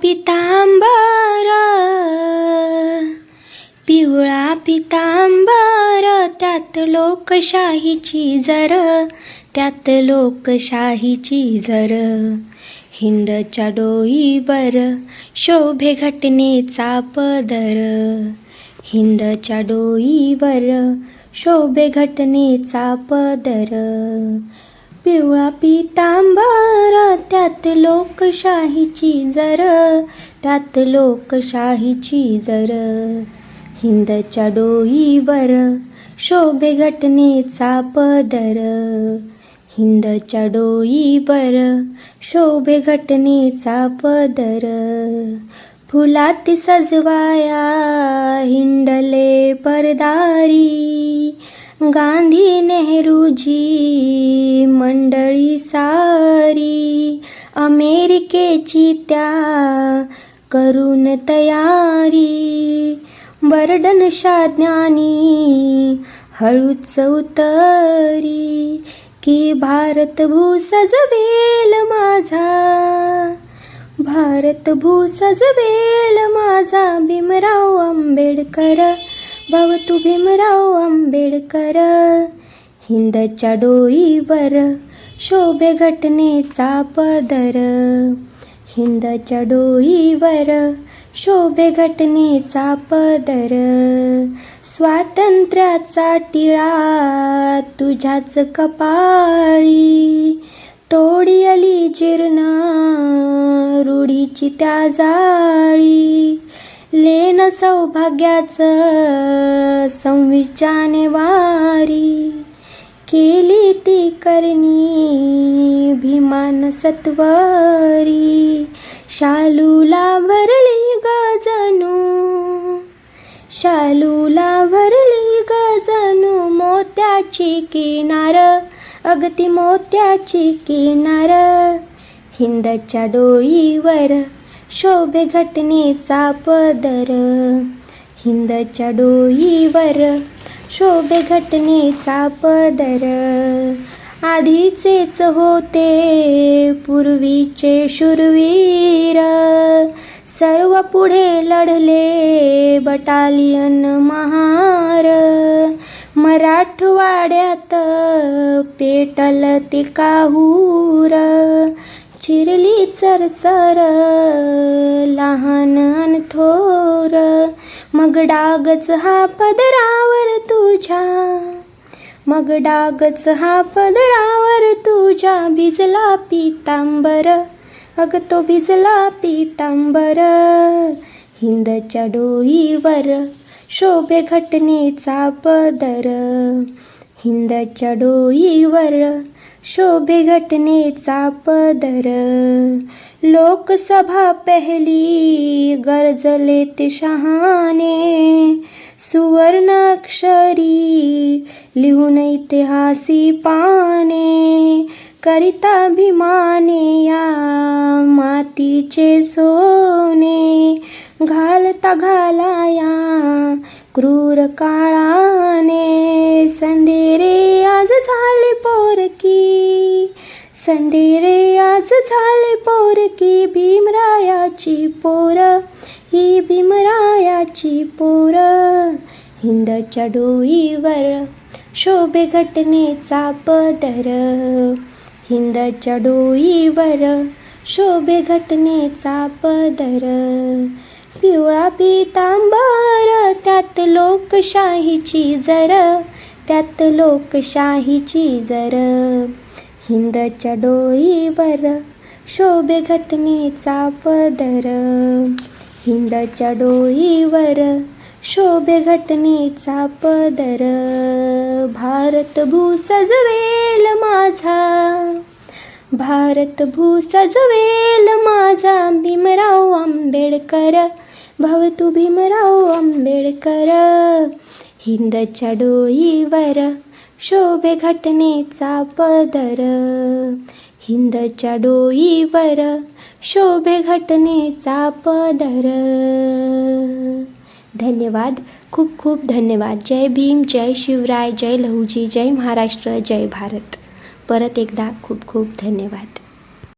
पितांबर, पिवळा पितांबर, त्यात लोकशाहीची जर, त्यात लोकशाहीची जर. हिंदच्या डोईवर शोभे घटनेचा पदर, हिंदच्या डोईवर शोभे घटनेचा पदर. पिवळा पितांबर, त्यात लोकशाहीची जर, त्यात लोकशाहीची जर. हिंदच्या डोईवर शोभे घटनेचा पदर, हिंदच्या डोईवर शोभे घटनेचा पदर. फुलात सजवाया हिंडले परदारी, गांधी नेहरूजी मंडळी सारी. अमेरिकेची त्या करून तयारी, बर्डनशा ज्ञानी हळूच उतरी. की भारत भू सजवेल माझा, भारत भू सजवेल माझा. भीमराव आंबेडकर, भवतु भीमराव आंबेडकर. हिंदच्या डोईवर शोभे घटनेचा पदर, हिंदच्या डोईवर शोभे घटनेचा पदर. स्वातंत्र्याचा टिळा तुझ्याच कपाळी, तोडी आली जीर्ण रूढीची त्या जाळी. लेन सौभाग्याचं संविचाने वारी, केली ती करणी भीमान सत्वरी. शालूला भरली गजनू, शालूला भरली गजनू. मोत्याची किनार, अगदी मोत्याची किनार. हिंदच्या डोईवर शोभे घटनेचा पदर, हिंदच्या डोईवर शोभे घटनेचा पदर. आधीचेच होते पूर्वीचे शूरवीर, सर्व पुढे लढले बटालियन महार. मराठवाड्यात पेटल ते काहूर, चिरली चरचर लहान अन थोर. मग डागच हा पदरावर तुझ्या, मग डागच हा पदरावर तुझ्या. भिजला पितांबर, अग तो भिजला पितांबर. हिंदच्या डोईवर शोभे घटनेचा पदर, हिंदच्या डोईवर शोभे घटनेचा पदर. लोकसभा पहिली गरजले ते शहाणे, सुवर्ण अक्षरी लिहून इतिहासी पाने. करिता अभिमाने या मातीचे सोने, घालता घालाया क्रूर काळाने. संधेरे आज झाले पोरकी, संधेरे आज झाले पोरकी. भीमरायाची पोर, ही भीमरायाची पोर. हिंदच्या डोईवर शोभे घटनेचा पदर, हिंदच्या डोईवर शोभे घटनेचा पदर. पिवळा पितांबर, त्यात लोकशाहीची जर, त्यात लोकशाहीची जर. हिंदच्या डोईवर शोभे घटनेचा पदर, हिंदच्या डोईवर शोभे घटनेचा पदर. भारत भू सजवेल माझा, भारत भू सजवेल माझा. भीमराव आंबेडकर, भवतु भीमराव आंबेडकर. हिंदच्या डोईवर शोभे घटनेचा पदर, हिंदच्या डोईवर शोभे घटनेचा पदर. धन्यवाद, खूप खूप धन्यवाद. जय भीम, जय शिवराय, जय लहुजी, जय महाराष्ट्र, जय भारत. परत एकदा खूप खूप धन्यवाद.